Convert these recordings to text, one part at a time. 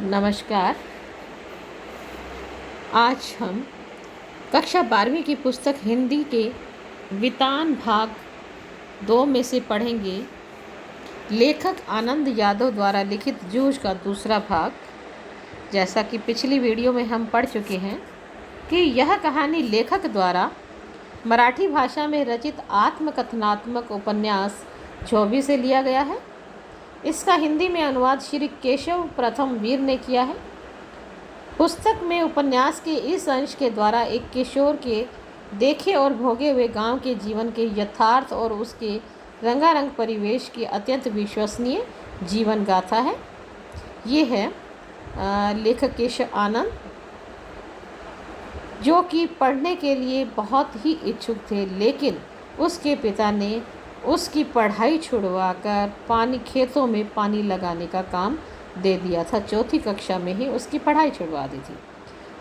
नमस्कार। आज हम कक्षा 12वीं की पुस्तक हिंदी के वितान भाग 2 में से पढ़ेंगे। लेखक आनंद यादव द्वारा लिखित जूझ का दूसरा भाग। जैसा कि पिछली वीडियो में हम पढ़ चुके हैं कि यह कहानी लेखक द्वारा मराठी भाषा में रचित आत्मकथनात्मक उपन्यास झोंबी से लिया गया है। इसका हिंदी में अनुवाद श्री केशव प्रथम वीर ने किया है। पुस्तक में उपन्यास के इस अंश के द्वारा एक किशोर के देखे और भोगे हुए गांव के जीवन के यथार्थ और उसके रंगारंग परिवेश की अत्यंत विश्वसनीय जीवन गाथा है। ये है लेखक केशव आनंद, जो कि पढ़ने के लिए बहुत ही इच्छुक थे, लेकिन उसके पिता ने उसकी पढ़ाई छुड़वाकर खेतों में पानी लगाने का काम दे दिया था। चौथी कक्षा में ही उसकी पढ़ाई छुड़वा दी थी।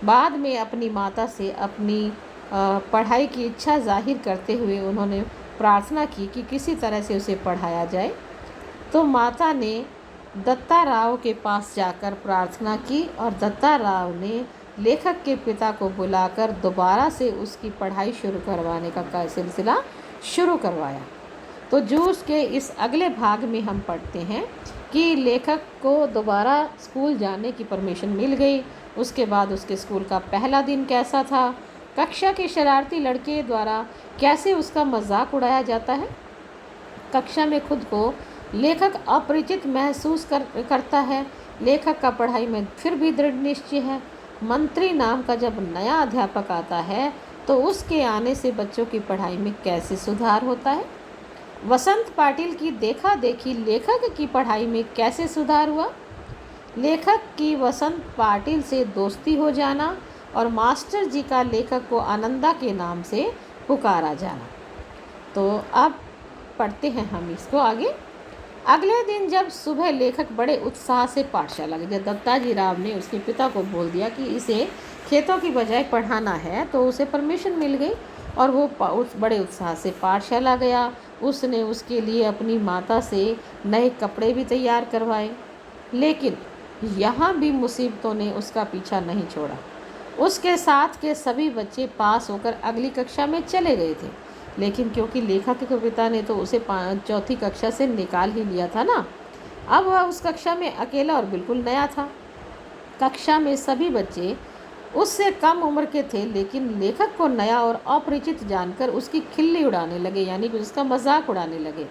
बाद में अपनी माता से अपनी पढ़ाई की इच्छा जाहिर करते हुए उन्होंने प्रार्थना की कि किसी तरह से उसे पढ़ाया जाए। तो माता ने दत्ता राव के पास जाकर प्रार्थना की और दत्ता राव ने लेखक के पिता को बुलाकर दोबारा से उसकी पढ़ाई शुरू करवाने का सिलसिला शुरू करवाया। तो जूझ के इस अगले भाग में हम पढ़ते हैं कि लेखक को दोबारा स्कूल जाने की परमिशन मिल गई। उसके बाद उसके स्कूल का पहला दिन कैसा था, कक्षा के शरारती लड़के द्वारा कैसे उसका मजाक उड़ाया जाता है। कक्षा में खुद को लेखक अपरिचित महसूस करता है। लेखक का पढ़ाई में फिर भी दृढ़ निश्चय है। मंत्री नाम का जब नया अध्यापक आता है तो उसके आने से बच्चों की पढ़ाई में कैसे सुधार होता है। वसंत पाटिल की देखा देखी लेखक की पढ़ाई में कैसे सुधार हुआ। लेखक की वसंत पाटिल से दोस्ती हो जाना और मास्टर जी का लेखक को आनंदा के नाम से पुकारा जाना। तो अब पढ़ते हैं हम इसको आगे। अगले दिन जब सुबह लेखक बड़े उत्साह से पाठशाला गया, जब दत्ताजी राव ने उसके पिता को बोल दिया कि इसे खेतों की बजाय पढ़ाना है, तो उसे परमिशन मिल गई और वो बड़े उत्साह से पाठशाला गया। उसने उसके लिए अपनी माता से नए कपड़े भी तैयार करवाए, लेकिन यहाँ भी मुसीबतों ने उसका पीछा नहीं छोड़ा। उसके साथ के सभी बच्चे पास होकर अगली कक्षा में चले गए थे, लेकिन क्योंकि लेखक के पिता ने तो उसे चौथी कक्षा से निकाल ही लिया था ना, अब वह उस कक्षा में अकेला और बिल्कुल नया था। कक्षा में सभी बच्चे उससे कम उम्र के थे, लेकिन लेखक को नया और अपरिचित जानकर उसकी खिल्ली उड़ाने लगे, यानी कि उसका मजाक उड़ाने लगे।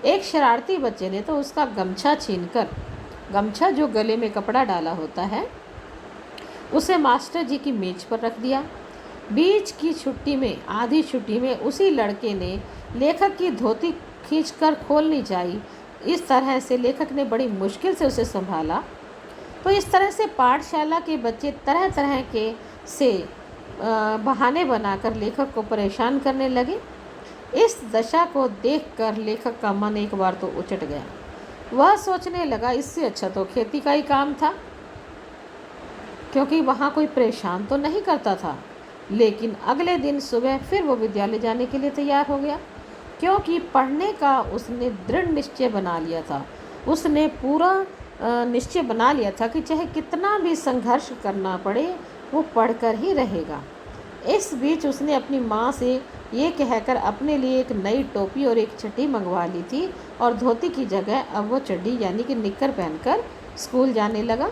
एक शरारती बच्चे ने तो उसका गमछा छीनकर, गमछा जो गले में कपड़ा डाला होता है, उसे मास्टर जी की मेज पर रख दिया। बीच की छुट्टी में, आधी छुट्टी में, उसी लड़के ने लेखक की धोती खींचकर खोलनी चाहिए। इस तरह से लेखक ने बड़ी मुश्किल से उसे संभाला। तो इस तरह से पाठशाला के बच्चे तरह तरह के से बहाने बनाकर लेखक को परेशान करने लगे। इस दशा को देखकर लेखक का मन एक बार तो उचट गया। वह सोचने लगा, इससे अच्छा तो खेती का ही काम था, क्योंकि वहाँ कोई परेशान तो नहीं करता था। लेकिन अगले दिन सुबह फिर वो विद्यालय जाने के लिए तैयार हो गया, क्योंकि पढ़ने का उसने दृढ़ निश्चय बना लिया था। उसने पूरा निश्चय बना लिया था कि चाहे कितना भी संघर्ष करना पड़े, वो पढ़कर ही रहेगा। इस बीच उसने अपनी माँ से ये कहकर अपने लिए एक नई टोपी और एक चड्डी मंगवा ली थी और धोती की जगह अब वो चड्डी यानी कि निक्कर पहनकर स्कूल जाने लगा।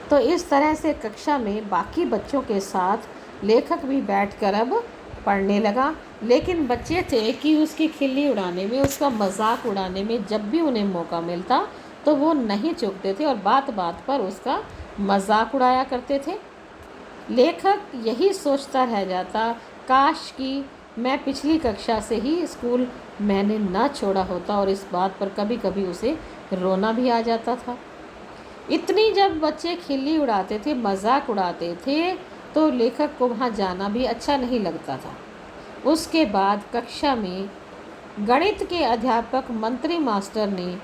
तो इस तरह से कक्षा में बाकी बच्चों के साथ लेखक भी बैठकर अब पढ़ने लगा। लेकिन बच्चे थे कि उसकी खिल्ली उड़ाने में, उसका मजाक उड़ाने में जब भी उन्हें मौका मिलता तो वो नहीं चूकते थे और बात बात पर उसका मजाक उड़ाया करते थे। लेखक यही सोचता रह जाता, काश कि मैं पिछली कक्षा से ही स्कूल मैंने ना छोड़ा होता, और इस बात पर कभी कभी उसे रोना भी आ जाता था। इतनी जब बच्चे खिल्ली उड़ाते थे, मजाक उड़ाते थे, तो लेखक को वहाँ जाना भी अच्छा नहीं लगता था। उसके बाद कक्षा में गणित के अध्यापक मंत्री मास्टर ने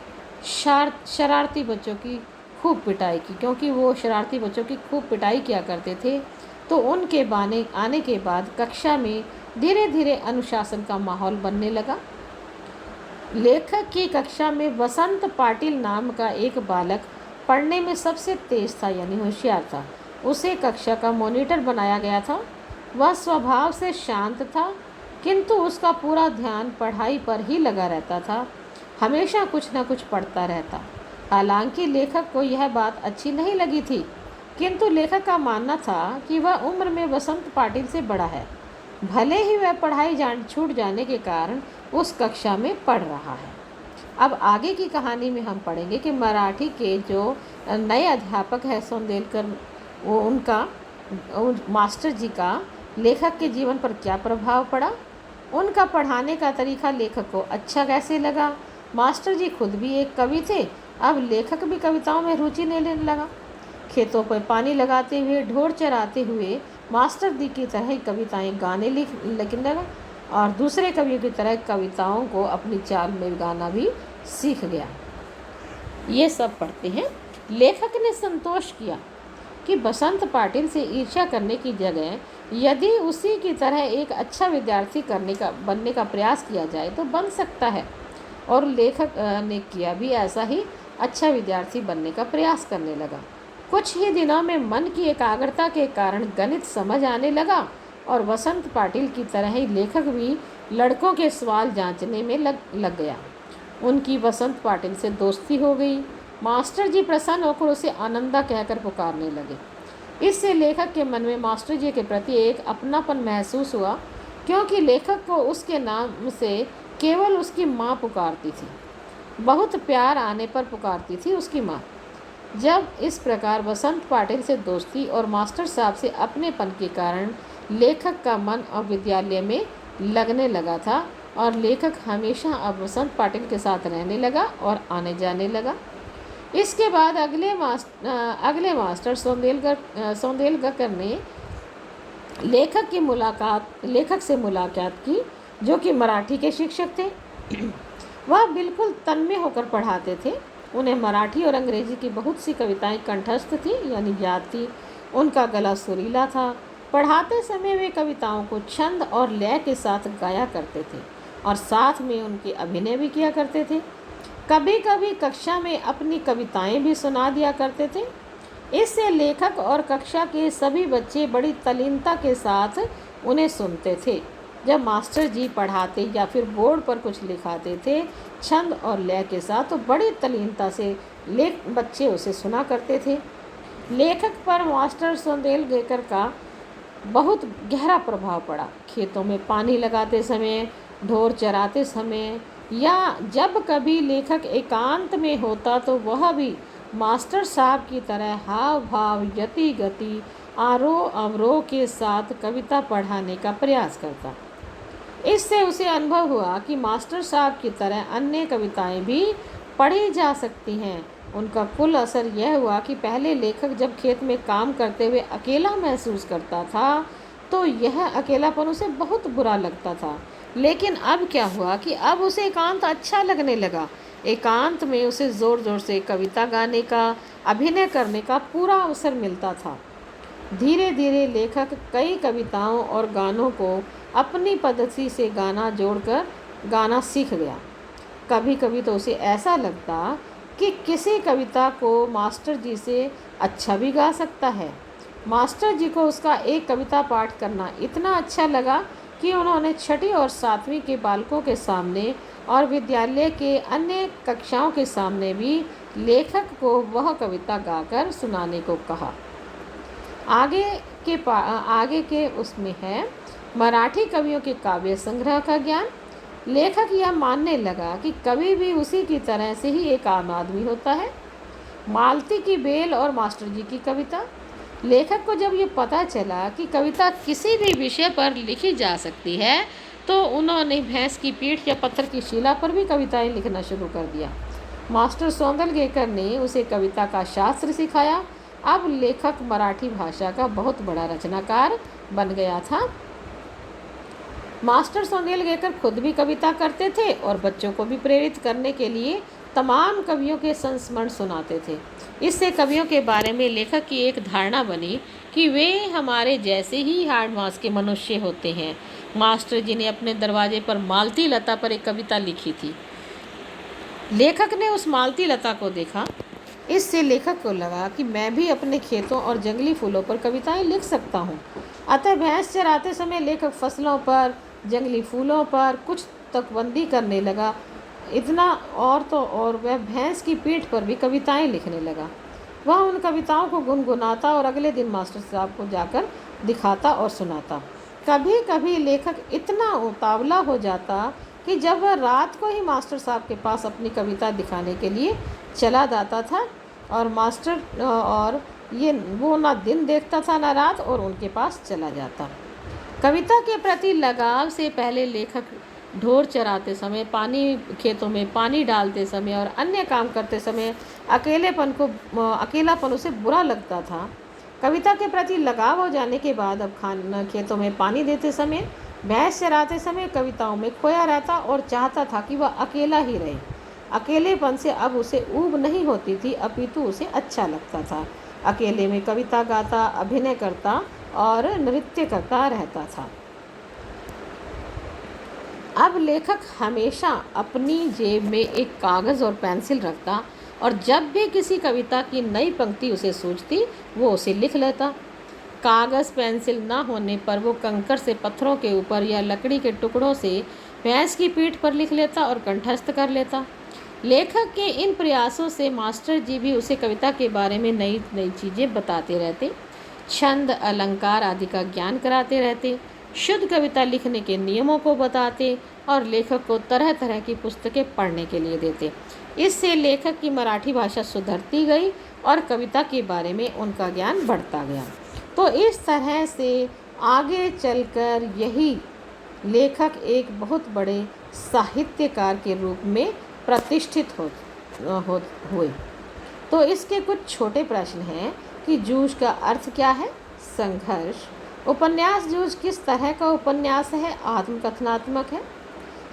शरारती बच्चों की खूब पिटाई की, क्योंकि वो शरारती बच्चों की खूब पिटाई किया करते थे। तो उनके आने के बाद कक्षा में धीरे धीरे अनुशासन का माहौल बनने लगा। लेखक की कक्षा में वसंत पाटिल नाम का एक बालक पढ़ने में सबसे तेज था, यानी होशियार था। उसे कक्षा का मॉनिटर बनाया गया था। वह स्वभाव से शांत था, किंतु उसका पूरा ध्यान पढ़ाई पर ही लगा रहता था। हमेशा कुछ न कुछ पढ़ता रहता। हालांकि लेखक को यह बात अच्छी नहीं लगी थी, किंतु लेखक का मानना था कि वह उम्र में वसंत पाटिल से बड़ा है, भले ही वह पढ़ाई छूट जाने के कारण उस कक्षा में पढ़ रहा है। अब आगे की कहानी में हम पढ़ेंगे कि मराठी के जो नए अध्यापक है सोंदेलकर, वो उनका मास्टर जी का लेखक के जीवन पर क्या प्रभाव पड़ा, उनका पढ़ाने का तरीका लेखक को अच्छा कैसे लगा। मास्टर जी खुद भी एक कवि थे, अब लेखक भी कविताओं में रुचि लेने लगा। खेतों पर पानी लगाते हुए, ढोर चराते हुए मास्टर जी की तरह ही कविताएं लिखने लगा और दूसरे कवियों की तरह कविताओं को अपनी चाल में गाना भी सीख गया। ये सब पढ़ते हैं। लेखक ने संतोष किया कि वसंत पाटिल से ईर्ष्या करने की जगह यदि उसी की तरह एक अच्छा विद्यार्थी बनने का प्रयास किया जाए तो बन सकता है, और लेखक ने किया भी ऐसा ही, अच्छा विद्यार्थी बनने का प्रयास करने लगा। कुछ ही दिनों में मन की एकाग्रता के कारण गणित समझ आने लगा और वसंत पाटिल की तरह ही लेखक भी लड़कों के सवाल जांचने में लग गया। उनकी वसंत पाटिल से दोस्ती हो गई। मास्टर जी प्रसन्न होकर उसे आनंदा कहकर पुकारने लगे। इससे लेखक के मन में मास्टर जी के प्रति एक अपनापन महसूस हुआ, क्योंकि लेखक को उसके नाम से केवल उसकी माँ पुकारती थी, बहुत प्यार आने पर पुकारती थी उसकी माँ। जब इस प्रकार वसंत पाटिल से दोस्ती और मास्टर साहब से अपनेपन के कारण लेखक का मन अब विद्यालय में लगने लगा था और लेखक हमेशा अब वसंत पाटिल के साथ रहने लगा और आने जाने लगा। इसके बाद अगले मास्टर सोंदेलकर ने लेखक से मुलाकात की, जो कि मराठी के शिक्षक थे। वह बिल्कुल तन्मय होकर पढ़ाते थे। उन्हें मराठी और अंग्रेजी की बहुत सी कविताएं कंठस्थ थी, यानी याद थी। उनका गला सुरीला था। पढ़ाते समय वे कविताओं को छंद और लय के साथ गाया करते थे और साथ में उनके अभिनय भी किया करते थे। कभी कभी कक्षा में अपनी कविताएं भी सुना दिया करते थे। इससे लेखक और कक्षा के सभी बच्चे बड़ी तल्लीनता के साथ उन्हें सुनते थे। जब मास्टर जी पढ़ाते या फिर बोर्ड पर कुछ लिखाते थे छंद और लय के साथ, तो बड़ी तल्लीनता से बच्चे उसे सुना करते थे। लेखक पर मास्टर सोंदेलकर का बहुत गहरा प्रभाव पड़ा। खेतों में पानी लगाते समय, ढोर चराते समय या जब कभी लेखक एकांत में होता तो वह भी मास्टर साहब की तरह हाव भाव, यति गति, आरोह अवरोह के साथ कविता पढ़ाने का प्रयास करता। इससे उसे अनुभव हुआ कि मास्टर साहब की तरह अन्य कविताएं भी पढ़ी जा सकती हैं। उनका कुल असर यह हुआ कि पहले लेखक जब खेत में काम करते हुए अकेला महसूस करता था तो यह अकेलापन उसे बहुत बुरा लगता था, लेकिन अब क्या हुआ कि अब उसे एकांत अच्छा लगने लगा। एकांत में उसे ज़ोर ज़ोर से कविता गाने का, अभिनय करने का पूरा अवसर मिलता था। धीरे धीरे लेखक कई कविताओं और गानों को अपनी पद्धति से जोड़कर गाना सीख गया। कभी कभी तो उसे ऐसा लगता कि किसी कविता को मास्टर जी से अच्छा भी गा सकता है। मास्टर जी को उसका एक कविता पाठ करना इतना अच्छा लगा कि उन्होंने 6वीं और 7वीं के बालकों के सामने और विद्यालय के अन्य कक्षाओं के सामने भी लेखक को वह कविता गाकर सुनाने को कहा। आगे के उसमें है मराठी कवियों के काव्य संग्रह का ज्ञान। लेखक यह मानने लगा कि कवि भी उसी की तरह से ही एक आम आदमी होता है। मालती की बेल और मास्टर जी की कविता। लेखक को जब ये पता चला कि कविता किसी भी विषय पर लिखी जा सकती है तो उन्होंने भैंस की पीठ या पत्थर की शिला पर भी कविताएं लिखना शुरू कर दिया। मास्टर सोंदलगेकर ने उसे कविता का शास्त्र सिखाया। अब लेखक मराठी भाषा का बहुत बड़ा रचनाकार बन गया था। मास्टर सोंदेलगेकर खुद भी कविता करते थे और बच्चों को भी प्रेरित करने के लिए तमाम कवियों के संस्मरण सुनाते थे। इससे कवियों के बारे में लेखक की एक धारणा बनी कि वे हमारे जैसे ही हाड़ मांस के मनुष्य होते हैं। मास्टर जी ने अपने दरवाजे पर मालती लता पर एक कविता लिखी थी। लेखक ने उस मालती लता को देखा। इससे लेखक को लगा कि मैं भी अपने खेतों और जंगली फूलों पर कविताएं लिख सकता हूँ। अतः भैंस चराते समय लेखक फसलों पर, जंगली फूलों पर कुछ तकबंदी करने लगा। इतना और तो और वह भैंस की पीठ पर भी कविताएं लिखने लगा। वह उन कविताओं को गुनगुनाता और अगले दिन मास्टर साहब को जाकर दिखाता और सुनाता। कभी कभी लेखक इतना उतावला हो जाता कि जब वह रात को ही मास्टर साहब के पास अपनी कविता दिखाने के लिए चला जाता था और मास्टर और ये वो ना दिन देखता था ना रात, और उनके पास चला जाता। कविता के प्रति लगाव से पहले लेखक ढोर चराते समय, खेतों में पानी डालते समय और अन्य काम करते समय अकेलापन उसे बुरा लगता था। कविता के प्रति लगाव हो जाने के बाद अब खेतों में पानी देते समय, भैंस चराते समय कविताओं में खोया रहता और चाहता था कि वह अकेला ही रहे। अकेलेपन से अब उसे ऊब नहीं होती थी, अपितु उसे अच्छा लगता था। अकेले में कविता गाता, अभिनय करता और नृत्य करता रहता था। अब लेखक हमेशा अपनी जेब में एक कागज़ और पेंसिल रखता और जब भी किसी कविता की नई पंक्ति उसे सूझती वो उसे लिख लेता। कागज़ पेंसिल ना होने पर वो कंकड़ से पत्थरों के ऊपर या लकड़ी के टुकड़ों से भैंस की पीठ पर लिख लेता और कंठस्थ कर लेता। लेखक के इन प्रयासों से मास्टर जी भी उसे कविता के बारे में नई नई चीज़ें बताते रहते, छंद, अलंकार आदि का ज्ञान कराते रहते, शुद्ध कविता लिखने के नियमों को बताते और लेखक को तरह तरह की पुस्तकें पढ़ने के लिए देते। इससे लेखक की मराठी भाषा सुधरती गई और कविता के बारे में उनका ज्ञान बढ़ता गया। तो इस तरह से आगे चलकर यही लेखक एक बहुत बड़े साहित्यकार के रूप में प्रतिष्ठित हुए। तो इसके कुछ छोटे प्रश्न हैं कि जूझ का अर्थ क्या है? संघर्ष। उपन्यास जूझ किस तरह का उपन्यास है? आत्मकथनात्मक है।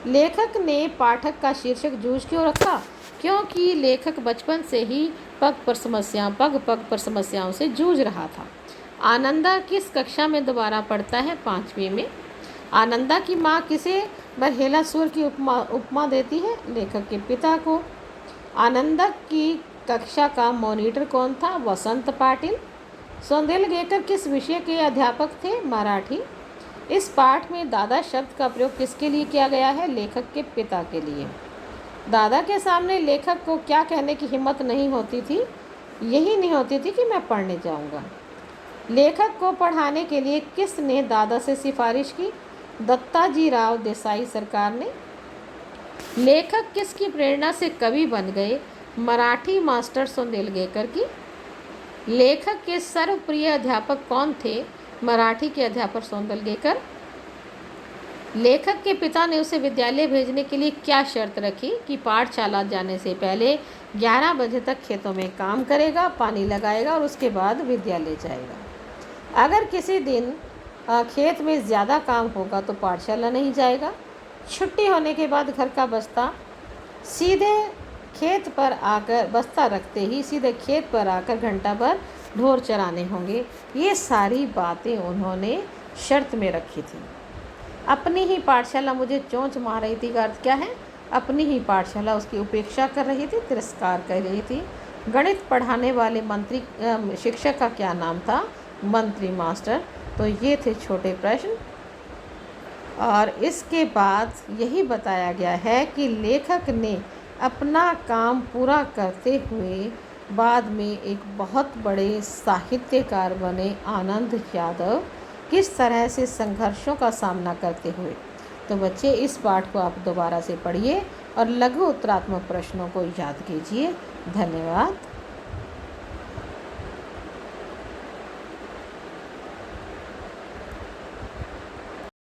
लेखक ने पाठक का शीर्षक जूझ क्यों रखा? क्योंकि लेखक बचपन से ही पग पग पर समस्याओं से जूझ रहा था। आनंदा किस कक्षा में दोबारा पढ़ता है? 5वीं में। आनंदा की माँ किसे बरहेलासुर की उपमा देती है? लेखक के पिता को। आनंदा की कक्षा का मॉनिटर कौन था? वसंत पाटिल। सौंदर्यगेकर किस विषय के अध्यापक थे? मराठी। इस पाठ में दादा शब्द का प्रयोग किसके लिए किया गया है? लेखक के पिता के लिए। दादा के सामने लेखक को क्या कहने की हिम्मत नहीं होती थी? यही नहीं होती थी कि मैं पढ़ने जाऊंगा। लेखक को पढ़ाने के लिए किसने दादा से सिफारिश की? दत्ताजी राव देसाई सरकार ने। लेखक किसकी प्रेरणा से कवि बन गए? मराठी मास्टर सौंदर्यगेकर की। लेखक के सर्वप्रिय अध्यापक कौन थे? मराठी के अध्यापक सौंदर्यगेकर। लेखक के पिता ने उसे विद्यालय भेजने के लिए क्या शर्त रखी कि पाठशाला जाने से पहले 11 बजे तक खेतों में काम करेगा, पानी लगाएगा और उसके बाद विद्यालय जाएगा। अगर किसी दिन खेत में ज़्यादा काम होगा तो पाठशाला नहीं जाएगा। छुट्टी होने के बाद घर का बस्ता सीधे खेत पर आकर बस्ता रखते ही सीधे खेत पर आकर घंटा भर ढोर चराने होंगे। ये सारी बातें उन्होंने शर्त में रखी थी। अपनी ही पाठशाला मुझे चोंच मार रही थी का अर्थ क्या है? अपनी ही पाठशाला उसकी उपेक्षा कर रही थी, तिरस्कार कर रही थी। गणित पढ़ाने वाले शिक्षक का क्या नाम था? मंत्री मास्टर। तो ये थे छोटे प्रश्न और इसके बाद यही बताया गया है कि लेखक ने अपना काम पूरा करते हुए बाद में एक बहुत बड़े साहित्यकार बने आनंद यादव किस तरह से संघर्षों का सामना करते हुए। तो बच्चे इस पाठ को आप दोबारा से पढ़िए और लघु उत्तरात्मक प्रश्नों को याद कीजिए। धन्यवाद।